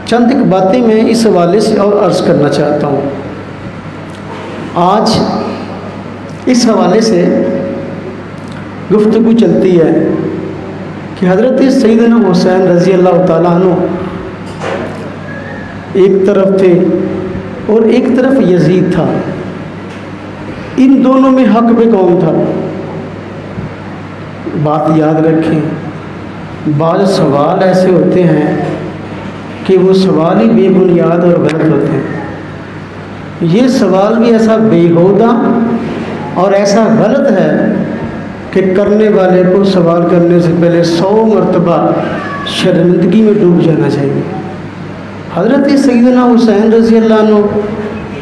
चंद एक बातें मैं इस हवाले से और अर्ज़ करना चाहता हूँ। आज इस हवाले से गुफ्तगू चलती है कि हज़रत सैयदना हुसैन रज़ी अल्लाह ताला अन्हु एक तरफ थे और एक तरफ यजीद था। इन दोनों में हक पे कौन था? बात याद रखें, बाज़ सवाल ऐसे होते हैं कि वो सवाल ही बेबुनियाद और गलत होते हैं। ये सवाल भी ऐसा बेहुदा और ऐसा गलत है कि करने वाले को सवाल करने से पहले 100 मरतबा शर्मिंदगी में डूब जाना चाहिए। हज़रत सैयदना हुसैन रज़ी अल्लाह अन्हु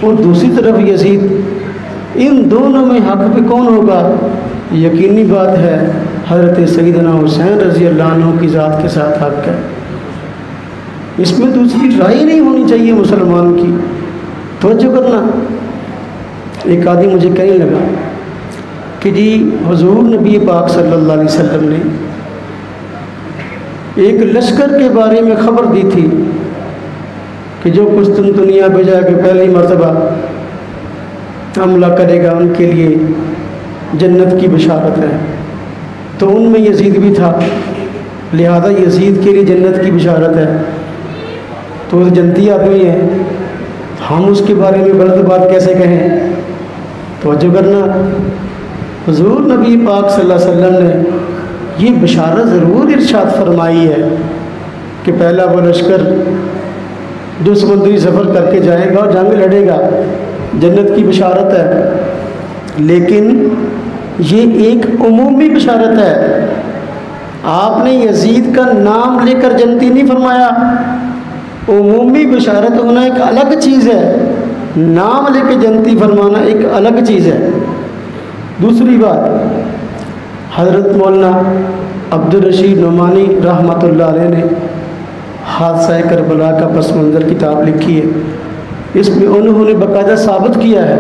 और दूसरी तरफ यजीद, इन दोनों में हक पे कौन होगा? यकीनी बात है हज़रत सैयदना हुसैन रज़ी अल्लाह अन्हु की ज़ात के साथ हक है। इसमें दूसरी राय नहीं होनी चाहिए मुसलमान की। तवज्जो करना। एक आदमी मुझे कहने लगा कि जी हुज़ूर नबी पाक सल्लल्लाहु अलैहि वसल्लम ने एक लश्कर के बारे में ख़बर दी थी कि जो कुस्तुनतुनिया पे जाके पहली मरतबा हमला करेगा उनके लिए जन्नत की बशारत है। तो उनमें यजीद भी था, लिहाजा यजीद के लिए जन्नत की बशारत है। तो वो जनती आदमी है, हम उसके बारे में गलत बात कैसे कहें? तवज्जो करना। हुज़ूर नबी पाक सल्लल्लाहु अलैहि वसल्लम ने ये बशारत ज़रूर इरशाद फरमाई है कि पहला वो लश्कर जो समुद्री सफ़र करके जाएगा और जंग लड़ेगा, जन्नत की बशारत है। लेकिन ये एक उमूमी बशारत है। आपने यजीद का नाम लेकर जन्नती नहीं फरमाया। उमूमी बशारत होना एक अलग चीज़ है, नाम लेकर जन्नती फरमाना एक अलग चीज़ है। दूसरी बात, हज़रत मौलाना अब्दुल रशीद नुमानी रहमतुल्लाह अलैह ने हादसा करबला का पस मंज़र किताब लिखी है। इसमें उन्होंने बाकायदा साबित किया है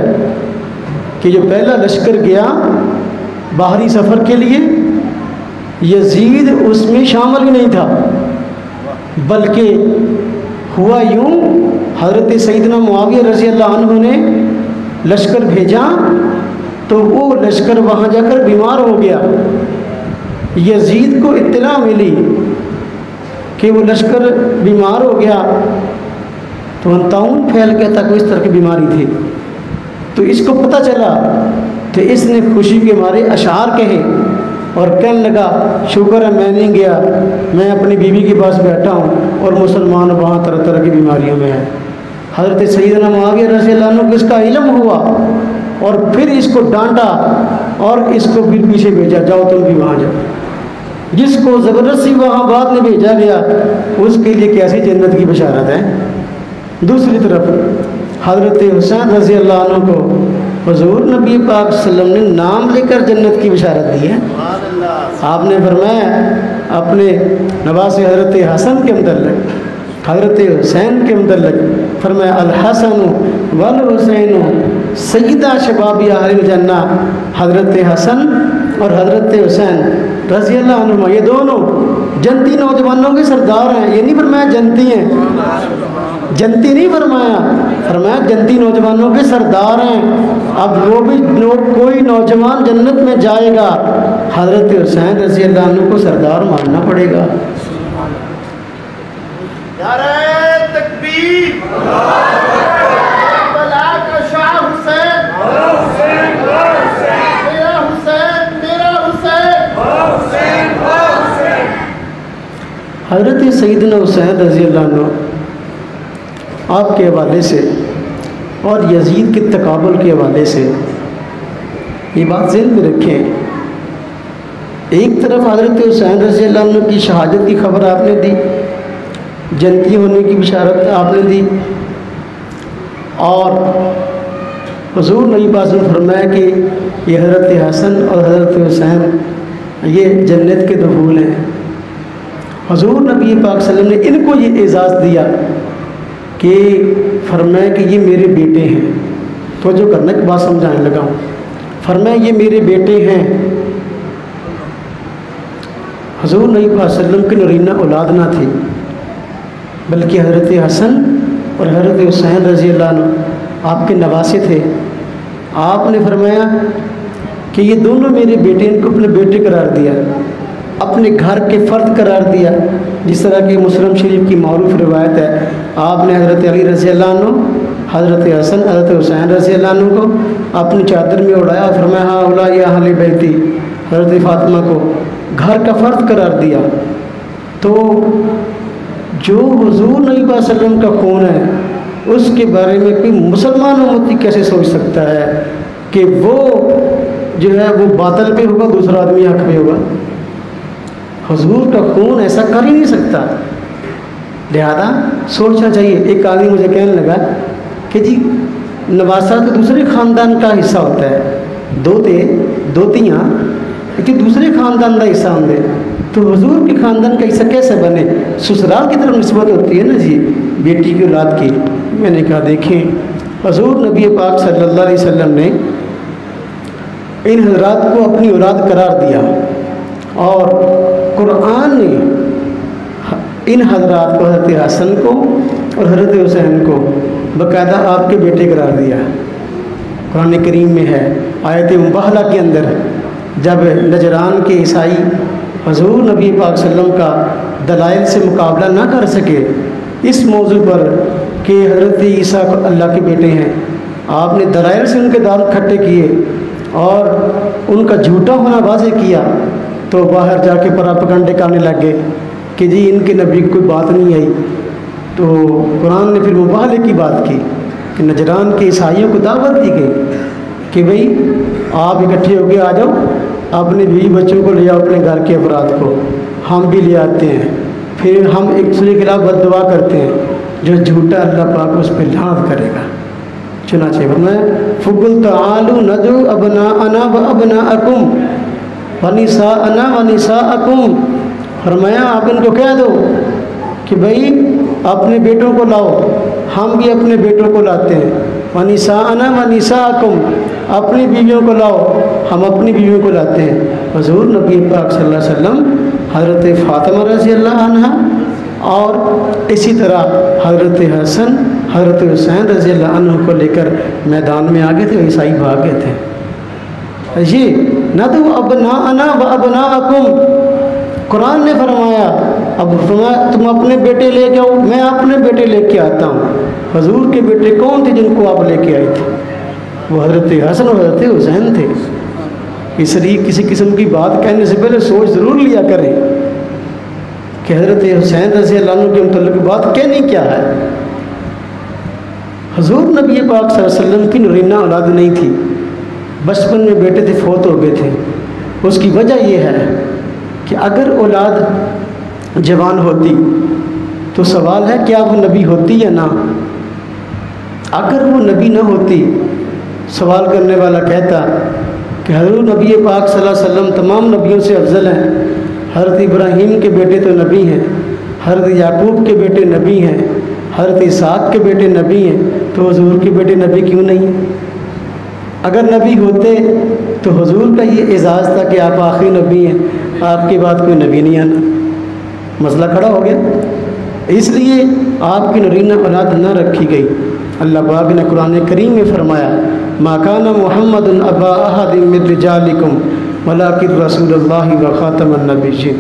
कि जो पहला लश्कर गया बाहरी सफ़र के लिए, यजीद उसमें शामिल ही नहीं था। बल्कि हुआ यूँ, हज़रत सैयदना मुआविया रज़ी अल्लाह अन्हु ने लश्कर भेजा तो वो लश्कर वहाँ जाकर बीमार हो गया। यजीद को इत्तला मिली कि वो लश्कर बीमार हो गया, तो ताउन फैल गया था, कोई इस तरह की बीमारी थी। तो इसको पता चला तो इसने खुशी के मारे अशार कहे और कहने लगा, शुक्र है मैं नहीं गया, मैं अपनी बीवी के पास बैठा हूँ और मुसलमान वहाँ तरह तरह की बीमारियों में है। हज़रत सैयदना मुआविया रज़ी अल्लाह अन्हु को इसका इल्म हुआ और फिर इसको डांटा और इसको फिर पीछे भेजा, जाओ तुम भी वहाँ जाओ। जिसको ज़बरदस्ती वहाँ बाद में भेजा गया उसके लिए कैसी जन्नत की बशारत है। दूसरी तरफ हज़रत हुसैन रज़ी अल्लाह अन्हु को हुज़ूर नबी पाक सल्लल्लाहु अलैहि वसल्लम ने नाम लेकर जन्नत की बशारत दी है। आपने फरमाया अपने नवासे हज़रत हसन के मुतल्लिक़, हज़रत हुसैन के मुतल्लिक़ फरमाया, अल हसन वल हुसैन सय्यदा शबाबी अहलिल जन्नह। हज़रत हसन और हज़रत हुसैन रज़ी अल्लाह अन्हुमा ये दोनों जन्नती नौजवानों के सरदार हैं। ये नहीं फरमाया जन्नती हैं, जन्नती नहीं फरमाया, फरमाया जन्नती नौजवानों के सरदार हैं। अब वो भी कोई नौजवान जन्नत में जाएगा, हज़रत हुसैन रज़ी अल्लाह अन्हु को सरदार मानना पड़ेगा। तकबीर, हज़रत सैयदना हुसैन रज़ी अल्लाह अन्हु आपके हवाले से और यजीद के तकाबुल के हवाले से ये बात ज़हन में रखें। एक तरफ हज़रत हुसैन रज़ी अल्लाह अन्हु की शहादत की खबर आपने दी, जन्नती होने की बशारत आपने दी, और हुज़ूर नबी पाक ने फरमाया कि ये हज़रत हसन और हज़रत हुसैन ये जन्नत के दुखूल हैं। हुज़ूर नबी पाक सल्लल्लाहु अलैहि वसल्लम ने इनको ये एजाज़ दिया कि फरमाया कि ये मेरे बेटे हैं। तो जो करने की बात समझाने लगा हूँ, फरमाया ये मेरे बेटे हैं। हुज़ूर नबी पाक सल्लल्लाहु अलैहि वसल्लम की नरीना औलाद ना थी, बल्कि हज़रत हसन और हज़रत हुसैन रज़ी अल्लाह अन्हु आपके नवासे थे। आपने फरमाया कि ये दोनों मेरे बेटे, इनको अपने बेटे करार दिया, अपने घर के फ़र्द करार दिया। जिस तरह की मुस्लिम शरीफ की मारूफ रिवायत है, आपने हज़रत अली रज़ी अल्लाह अन्हु, हज़रत हसन, हज़रत हुसैन रज़ी अल्लाह अन्हु को अपनी चादर में उड़ाया, फरमाया हाँ उला या अहले बैती, हज़रत फ़ातिमा को घर का फ़र्द करार दिया। तो जो हुज़ूर नबी पाक सल्लल्लाहु अलैहि वसल्लम का खून है उसके बारे में कोई मुसलमान उम्मती कैसे सोच सकता है कि वो जो है वो बातिल पे होगा, दूसरा आदमी हक पे होगा। हुज़ूर का खून ऐसा कर ही नहीं सकता। लिहाजा सोचना चाहिए। एक आदमी मुझे कहने लगा कि जी नवासा तो दूसरे ख़ानदान का हिस्सा होता है, दोतियाँ कि दूसरे ख़ानदान का हिस्सा होंगे, तो हुज़ूर के ख़ानदान का हिस्सा कैसे बने? ससुराल की तरफ निस्बत होती है ना जी बेटी की औलाद की। मैंने कहा देखें हुज़ूर नबी पाक सल्लल्लाहु अलैहि वसल्लम ने इन हज़रात को अपनी औलाद करार दिया और कुरान ने इन हज़रात को, हज़रत हसन को और हज़रत हुसैन को बाकायदा आपके बेटे करार दिया। कुरान करीम में है आयत मुबाहला के अंदर, जब नजरान के ईसाई हुज़ूर नबी पाक सल्लल्लाहु अलैहि वसल्लम का दलाइल से मुकाबला ना कर सके इस मौजू पर कि हज़रत ईसा को अल्लाह के बेटे हैं, आपने दलाइल से उनके दाल इकट्ठे किए और उनका झूठा होना वाज़ेह किया, तो बाहर जाके प्रोपेगेंडा करने लग गए कि जी इनके नबी की कोई बात नहीं आई। तो कुरान ने फिर मुबाहले की बात की कि नजरान के ईसाइयों को दावत दी गई कि भाई आप इकट्ठे होकर आ जाओ, अपने बीवी बच्चों को ले आओ, अपने घर के अफराद को, हम भी ले आते हैं, फिर हम एक दूसरे के खिलाफ बद्दुआ करते हैं, जो झूठा अल्लाह पाक उस पर लानत करेगा। चुनाचे मैं फुकुल तालू नदु अबना अना व अबना अकुम वनिसा अना वनिसा अकुम, फरमाया आप इनको कह दो कि भाई अपने बेटों को लाओ, हम भी अपने बेटों को लाते हैं। वनिसा अना वनिसा अकुम, अपनी बीवियों को लाओ, हम अपनी बीवियों को लाते हैं। हुज़ूर नबी पाक सल्लल्लाहु अलैहि वसल्लम हज़रत फ़ातिमा रज़ी अल्लाह अन्हा और इसी तरह हज़रत हसन, हज़रत हुसैन रज़ी अल्लाह अन्हु को लेकर मैदान में आ गए थे, ईसाई भाग गए थे। ये न तो अबना अना व अबना अकुम, कुरान ने फरमाया अब तुम अपने बेटे ले जाओ, मैं अपने बेटे लेके आता हूँ। हुज़ूर के बेटे कौन थे जिनको आप लेके आए थे? वो हज़रत हसन और हज़रत हुसैन थे। इसलिए किसी किस्म की बात कहने से पहले सोच ज़रूर लिया करें कि हज़रत हुसैन रज़ी अल्लाह अन्हु के मुतल्लिक़ बात कहनी क्या है। हुज़ूर नबी पाक सल्लल्लाहु अलैहि वसल्लम की नूरीना औलाद नहीं थी, बचपन में बेटे थे, फौत हो गए थे। उसकी वजह यह है कि अगर औलाद जवान होती तो सवाल है क्या वो नबी होती या ना। अगर वो नबी ना होती, सवाल करने वाला कहता कि हज़रत नबी पाक सल्लल्लाहु अलैहि वसल्लम तमाम नबियों से अफजल हैं, हज़रत इब्राहीम के बेटे तो नबी हैं, हज़रत याकूब के बेटे नबी हैं, हज़रत इसहाक़ के बेटे नबी हैं, तो हुज़ूर के बेटे नबी क्यों नहीं? अगर नबी होते तो हुज़ूर का ये एजाज़ था कि आप आखिरी नबी हैं, आपके बाद कोई नबी नहीं आना। मसला खड़ा हो गया। इसलिए आपकी नूरीना औलाद न रखी गई। अल्लाह पाक ने कुरान करीम में फरमाया मा काना मुहम्मदुन अबा अहदिन मिन रिजालिकुम वलाकिन रसूलुल्लाहि व खातमुन नबिय्यीन,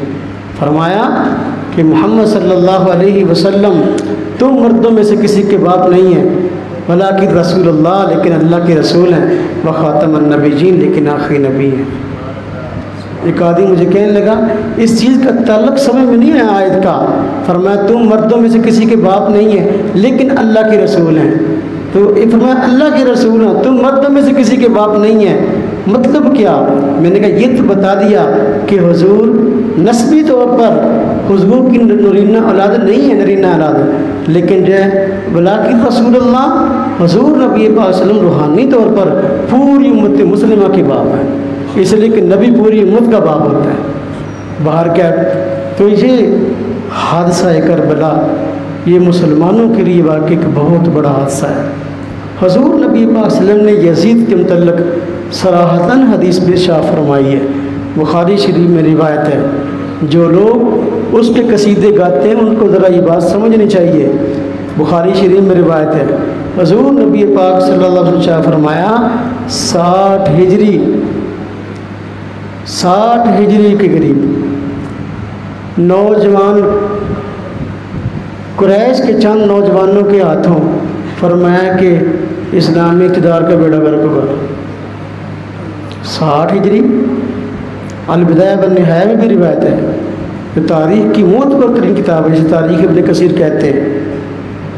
फरमाया कि मोहम्मद सल्लल्लाहु अलैहि वसल्लम तुम मर्दों में से किसी के बाप नहीं हैं, वलाकिन रसूलुल्लाह, लेकिन अल्लाह के रसूल हैं, व खातमुन नबिय्यीन, लेकिन आखिरी नबी हैं। एक आदमी मुझे कहने लगा इस चीज़ का ताल्लुक समझ में नहीं आया आयत का। फरमाया तुम मर्दों में से किसी के बाप नहीं हैं लेकिन अल्लाह के रसूल हैं। तो फरमाया अल्लाह के रसूल हैं, तुम मर्दों में से किसी के बाप नहीं हैं, मतलब क्या? मैंने कहा ये तो बता दिया कि हुजूर नस्बी तौर पर हुजूर की नूरीना औलाद नहीं है, नरीना औलाद, लेकिन जो है वलाकिन रसूलुल्लाह हुजूर नबी पाक सल्लल्लाहु अलैहि वसल्लम रूहानी तौर पर पूरी उम्मत मुस्लिमा के बाप हैं, इसलिए कि नबी पूरी उम्मत का बाप होता है। बाहर क्या? तो ये हादसा करबला ये मुसलमानों के लिए वाकई एक बहुत बड़ा हादसा है। हुजूर नबी पाक सल्लल्लाहु अलैहि वसल्लम ने यजीद के मुतल्लिक़ सराहतन हदीस में शाह फरमाई है, बुखारी शरीफ में रिवायत है, जो लोग उस पर कसीदे गाते हैं, उनको ज़रा ये बात समझनी चाहिए। बुखारी शरीफ में रिवायत है, हुज़ूर नबी पाक सल्लल्लाहु अलैहि वसल्लम फरमाया 60 हिजरी के करीब नौजवान कुरैश के चंद नौजवानों के हाथों फरमाया कि इस्लामी इक़्तिदार का बेड़ा गर्क होगा। 60 हिजरी। अल-बिदाया व निहाया में भी रिवायत है, तो तारीख़ की मोतबर तरीन किताब है, जिसे तारीख़ इब्न कसीर कहते हैं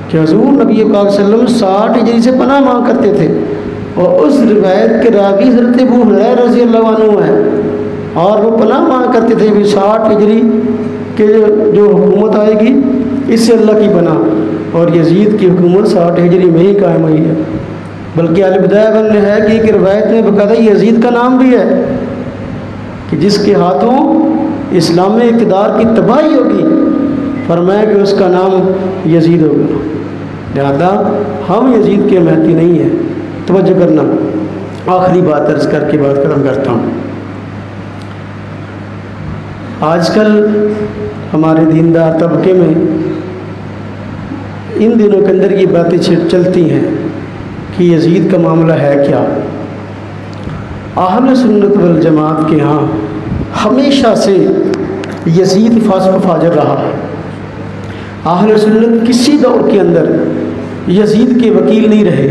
कि हुज़ूर नबी पाक सल्लल्लाहु अलैहि वसल्लम 60 हिजरी से पनाह मांग करते थे। और उस रिवायत के रावी हज़रत अबू हुरैरा रज़ियल्लाहु अन्हु हैं, और वो पनाह मांग करते थे भी 60 हिजरी के जो हुकूमत आएगी इससे अल्लाह की पनाह। और यजीद की हुकूमत 60 हिजरी में ही कायम हुई है। बल्कि अल-बिदाया व निहाया की एक रिवायत में बकायदा यजीद का नाम भी है कि जिसके हाथों इस्लामी इक़्तिदार की तबाही होगी, फरमाया कि उसका नाम यजीद होगा। लिहाजा हम यजीद के महती नहीं हैं। तवज्जो करना। आखिरी बात अर्ज़ करके बात ख़त्म करता हूँ। आजकल हमारे दीनदार तबके में इन दिनों के अंदर ये बातें चलती हैं कि यजीद का मामला है क्या। अहले सुन्नत वल जमात के यहाँ हमेशा से यजीद फासिक फाजिर रहा है। अहले सुन्नत किसी दौर के अंदर यजीद के वकील नहीं रहे,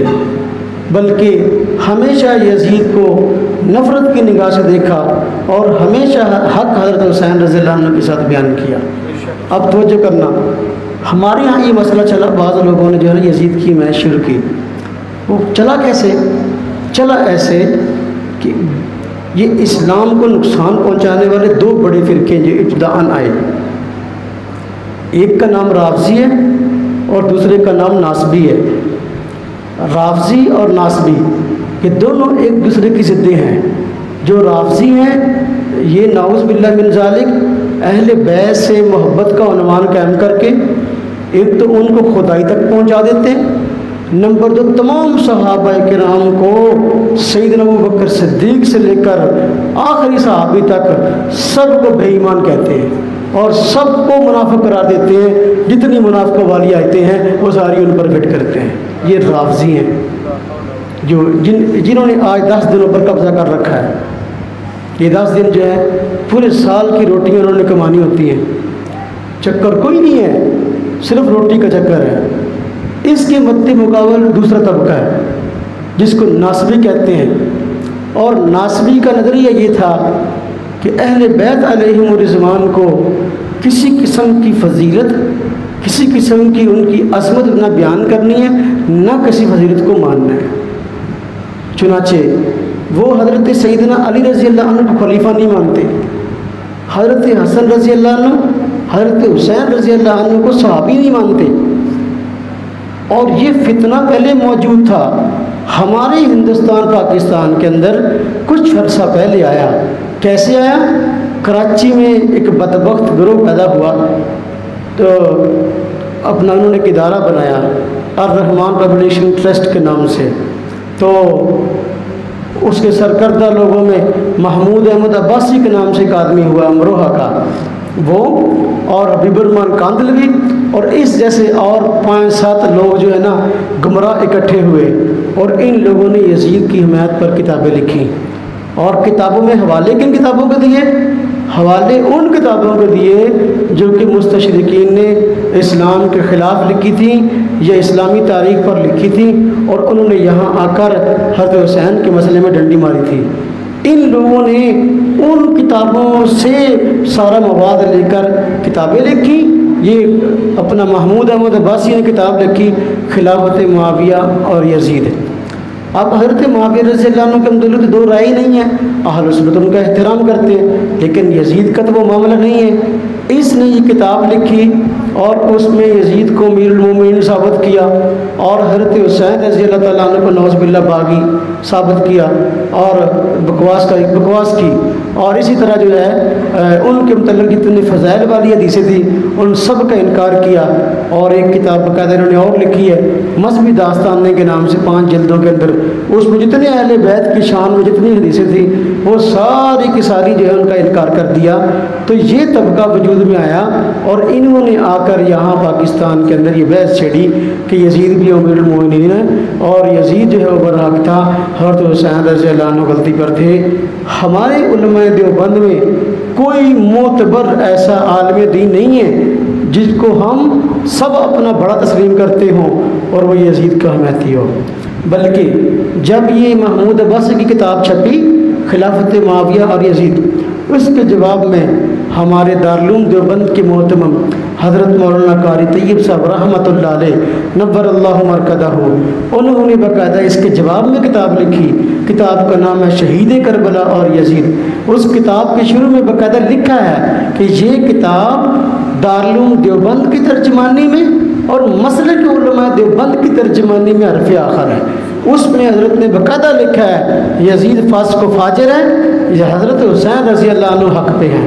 बल्कि हमेशा यजीद को नफ़रत की निगाह से देखा और हमेशा हक़ हज़रत हुसैन रज़ियल्लाहु अन्हु के साथ बयान किया। अब तवज्जो करना, हमारे यहाँ ये मसला चला, बाज़ लोगों ने जो है यजीद की मैच शुरू की। वो चला कैसे? चला ऐसे कि ये इस्लाम को नुकसान पहुँचाने वाले दो बड़े फ़िरके जो इब्तिदाअन आए, एक का नाम राफ़ज़ी है और दूसरे का नाम नासबी है। राफ़ज़ी और नासबी ये दोनों एक दूसरे की ज़िद्दें हैं। जो राफ़ज़ी हैं ये नाउज़ बिल्लाह मिन ज़ालिक अहले बैत से मोहब्बत का उन्वान कायम करके एक तो उनको खुदाई तक पहुंचा देते हैं, नंबर 2 तमाम सहाबाए किराम को सैयदना अबू बकर सिद्दीक़ से लेकर आखिरी सहाबी तक सबको बेईमान कहते हैं और सबको मुनाफिक करार देते हैं। जितनी मुनाफिक वाली आयतें हैं वो सारी उन पर फिट करते हैं। ये राफ़ज़ी हैं जो जिन्होंने आज 10 दिनों पर कब्ज़ा कर रखा है। ये 10 दिन जो है पूरे साल की रोटियाँ उन्होंने कमानी होती हैं। चक्कर कोई नहीं है, सिर्फ रोटी का चक्कर है। इसके मद्दे मुकाबल दूसरा तबका है जिसको नासबी कहते हैं। और नासबी का नज़रिया ये था कि अहले बैत अलैहिम रिज़वान को किसी किस्म की फजीलत, किसी किस्म की उनकी अज़मत न बयान करनी है, न किसी फजीलत को मानना है। चुनाचे वो हज़रत सैयदना अली रज़ियल्लाहु अन्हु को खलीफा नहीं मानते, हज़रत हसन रज़ियल्लाहु अन्हु, हज़रत हुसैन रज़ियल्लाहु अन्हु को सहाबी नहीं मानते। और ये फितना पहले मौजूद था हमारे हिंदुस्तान पाकिस्तान के अंदर कुछ अर्सा पहले आया। कैसे आया? कराची में एक बदबख्त गिरोह पैदा हुआ, तो अपना उन्होंने एक इदारा बनाया अर-रहमान पब्लिशिंग ट्रस्ट के नाम से। तो उसके सरकर्दा लोगों में महमूद अहमद अब्बासी के नाम से एक आदमी हुआ अमरोहा का, वो और हबीबुर्रहमान कांदलवी और इस जैसे और 5-7 लोग जो है ना गुमराह इकट्ठे हुए और इन लोगों ने यजीद की हिमायत पर किताबें लिखी। और किताबों में हवाले किन किताबों को दिए? हवाले उन किताबों को दिए जो कि मुस्तशरिकीन ने इस्लाम के ख़िलाफ़ लिखी थी या इस्लामी तारीख़ पर लिखी थी और उन्होंने यहाँ आकर हज़रत हुसैन के मसले में डंडी मारी थी। इन लोगों ने उन किताबों से सारा मवाद लेकर किताबें लिखी। ये अपना महमूद अहमद अब्बासी ने किताब लिखी खिलाफत मुआविया और यजीद। अब हज़रत मुआविया रज़ियल्लाहु अन्हु के मुतल्लिक़ दो राय नहीं है, अहले सुन्नत उनका एहतराम करते हैं, लेकिन यजीद का तो वो मामला नहीं है। इसने ये किताब लिखी और उसमें यजीद को अमीरुल मोमिनीन साबित किया और हज़रत हुसैन रज़ियल्लाहु तआला अन्हु को नौज़ बिल्लाह बागी साबित किया और बकवास की और इसी तरह जो है उनके मतलब जितनी फ़ज़ाइल वाली हदीसें थी उन सब का इनकार किया। और एक किताब बाकायदा इन्होंने और लिखी है मजहबी दास्तान के नाम से 5 जिल्दों के अंदर, उसमें जितने अहले बैत की शान में जितनी हदीसें थी वो सारी की सारी जो है उनका इनकार कर दिया। तो ये तबका वजूद में आया और इन्होंने आकर यहाँ पाकिस्तान के अंदर ये बहस छेड़ी कि यजीद भी अमीरुल मोमिनीन है और यजीद जो है वो बर्हक था, हज़रत हुसैन रज़ियल्लाहु अन्हु गलती पर थे। हमारे उलमाए देवबंद में कोई मोतबर ऐसा आलिम दीन नहीं है जिसको हम सब अपना बड़ा तस्लीम करते हों और वो यजीद का हमायती हो। बल्कि जब ये महमूद अब्बासी की किताब छपी खिलाफत मुआविया और यजीद, उसके जवाब में हमारे दारुल देवबंद के मोहतरम हज़रत मौलाना कारी तैयब साहब रहमतुल्लाह अलैह नव्वरल्लाहु मरकदहू, उन्होंने बाकायदा इसके जवाब में किताब लिखी। किताब का नाम है शहीद करबला और यजीद। उस किताब के शुरू में बाकायदा लिखा है कि ये किताब दारुल देवबंद की तर्जमानी में और मसलक उलमा देवबंद की तर्जमानी में हरफ आखर है। उसमें हज़रत ने बाकायदा लिखा है यजीद फासिक व फाजिर है, यह हज़रत हुसैन रज़ियल्लाहु अन्हु हक़ पे हैं।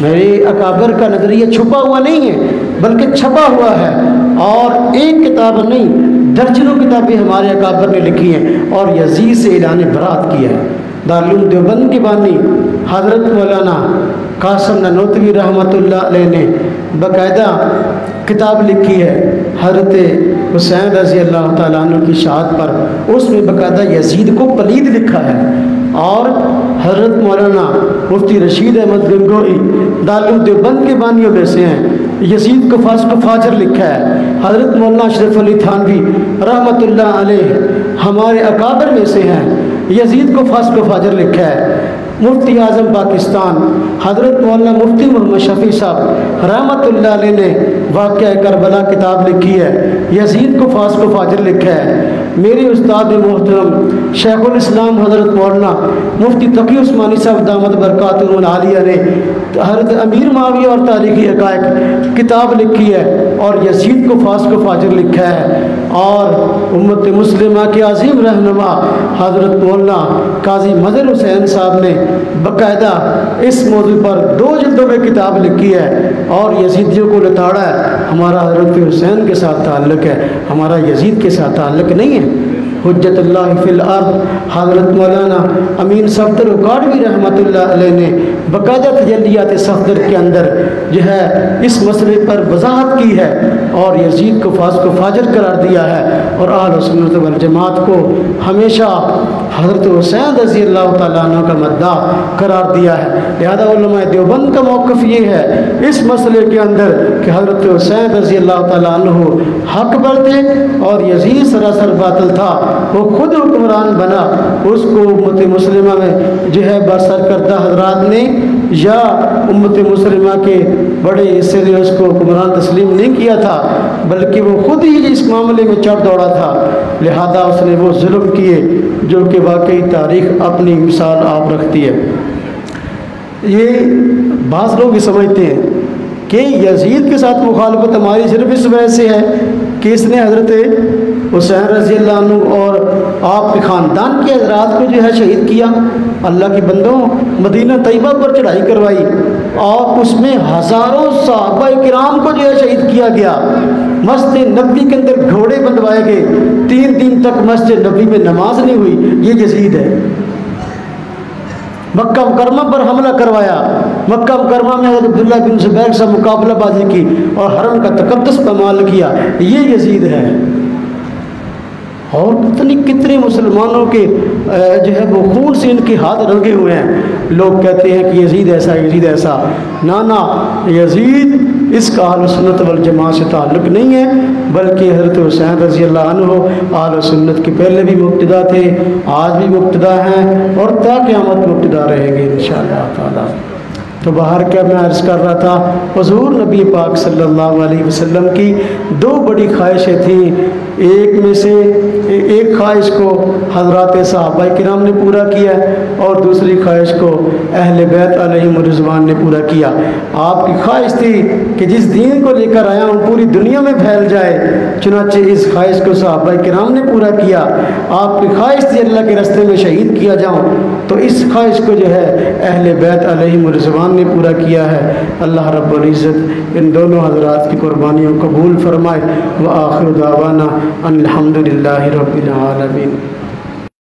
मेरे अकाबर का नज़रिया छुपा हुआ नहीं है बल्कि छपा हुआ है, और एक किताब नहीं दर्जनों किताबें हमारे अकाबर ने लिखी हैं और यजीद से ऐलान बरात किया है। दारुल देवबंद के बानी हज़रत मौलाना कासिम ननोतवी रहमतुल्लाह अलैह ने बाकायदा किताब लिखी है हज़रत हुसैन रज़ियल्लाहु ताला अन्हु की शहादत पर। उसमें बाकायदा यजीद को पलीद लिखा है। और हज़रत मौलाना मुफ्ती रशीद अहमद गंगोही दारुल देवबंद के बानियों में से हैं, यजीद को फासिक व फाजिर लिखा है। हज़रत मौलाना अशरफ अली थानवी रहमतुल्लाह अलैह हमारे अकाबर में से हैं, यजीद को फासिक व फाजिर लिखा है। मुफ्ती आज़म पाकिस्तान हज़रत मौलाना मुफ्ती मोहम्मद शफ़ी साहब रहमतुल्लाह अलैह ने वाक़या करबला किताब लिखी है, यजीद को फासिक व फाजिर लिखा है। मेरे उस्ताद मोहतरम शेखुल इस्लाम हज़रत मौलाना मुफ्ती तकी उस्मानी साहब दामद बरकातुहुल आलिया ने हज़रत अमीर मुआविया और तारीख़ी हक़ाइक़ किताब लिखी है और यजीद को फासिक व फाजिर लिखा है। और उम्मत मुस्लिमा के अज़ीम रहनुमा हज़रत मौलाना काजी मज़हर हुसैन साहब ने बाकायदा इस मौजू पर 2 जिल्दों में किताब लिखी है और यजीदियों को लताड़ा है। हमारा हज़रत हुसैन के साथ ताल्लुक़ है, हमारा यजीद के साथ ताल्लुक़ नहीं है। हुज्जतुल्लाह फिल अर्द हज़रत मौलाना अमीन सफ़दर उकाड़वी रहमतुल्लाह अलैह ने बाकायदा तजल्लियात सफ़दर के अंदर जो है इस मसले पर वजाहत की है और यजीद को फासिक व फाजिर करार दिया है और अहले सुन्नत वल जमात को हमेशा हज़रत हुसैन रज़ियल्लाहु ताला अन्हु का मद्दा करार दिया है। लिहाजा उलमाए देवबंद का मौक़िफ़ ये है इस मसले के अंदर कि हज़रत हुसैन रज़ियल्लाहु ताला अन्हु हक़ पर थे और यजीद सरासर बातिल था। वो खुद हुक्मरान बना, उसको उम्मत मुस्लिमा में जो है बरसर करदा हजरात ने या उम्मत मुस्लिमा के बड़े हिस्से ने उसको हुक्मरान तस्लीम नहीं किया था, बल्कि वो खुद ही इस मामले में चढ़ दौड़ा था। लिहाजा उसने वो जुल्म किए जो कि वाकई तारीख़ अपनी मिसाल आप रखती है। ये बाज़ लोग ये समझते हैं कि यजीद के साथ मुखालफत हमारी सिर्फ इस वजह से है कि इसने हज़रत हुसैन रज़ियल्लाहु अन्हु और आपके ख़ानदान के हज़रात को जो है शहीद किया। अल्लाह के बंदों, मदीना तैयबा पर चढ़ाई करवाई और उसमें हज़ारों सहाबा किराम को जो है शहीद किया गया। मस्जिद नबी के अंदर घोड़े बंधवाए गए, 3 दिन तक मस्जिद नबी में नमाज नहीं हुई। ये यजीद है। मक्का मुकरमा पर हमला करवाया, मक्का मुकरमा में हज़रत अब्दुल्लाह बिन ज़ुबैर से मुकाबलाबाजी की और हरम का तक़द्दुस पामाल किया। ये यजीद है। और पता कितने मुसलमानों के जो है वो खून से इनके हाथ रंगे हुए हैं। लोग कहते हैं कि यजीद ऐसा, यजीद ऐसा। ना ना, यजीद इसका अहले सुन्नत वल जमात से ताल्लुक़ नहीं है, बल्कि हज़रत हुसैन रज़ियल्लाहु अन्हु अहले सुन्नत के पहले भी मुक्तदा थे, आज भी मुक्तदा हैं और ता क़यामत मुक्तदा रहेंगे इंशाअल्लाह ताला। तो बाहर क्या मैं अर्ज़ कर रहा था, हुज़ूर नबी पाक सल्लल्लाहु अलैहि वसल्लम की दो बड़ी ख्वाहिशें थीं। एक में से एक ख्वाहिश को हज़रात सहाबा किराम ने पूरा किया और दूसरी ख्वाहिश को अहले बैत अलैहिम रिज़वान ने पूरा किया। आपकी ख्वाहिश थी कि जिस दीन को लेकर आया हूँ पूरी दुनिया में फैल जाए, चुनांचे इस ख्वाहिश को सहाबा किराम ने पूरा किया। आपकी ख्वाहिश थी अल्लाह के रास्ते में शहीद किया जाऊँ, तो इस ख्वाहिश को जो है अहले बैत अलैहिम रिज़वान ने पूरा किया है। अल्लाह रब्बुल इज़्ज़त इन दोनों हज़रात की कुर्बानियों को कबूल फरमाए। व आखिर दावाना अनिल हम्दुलिल्लाहि रब्बिल आलमीन।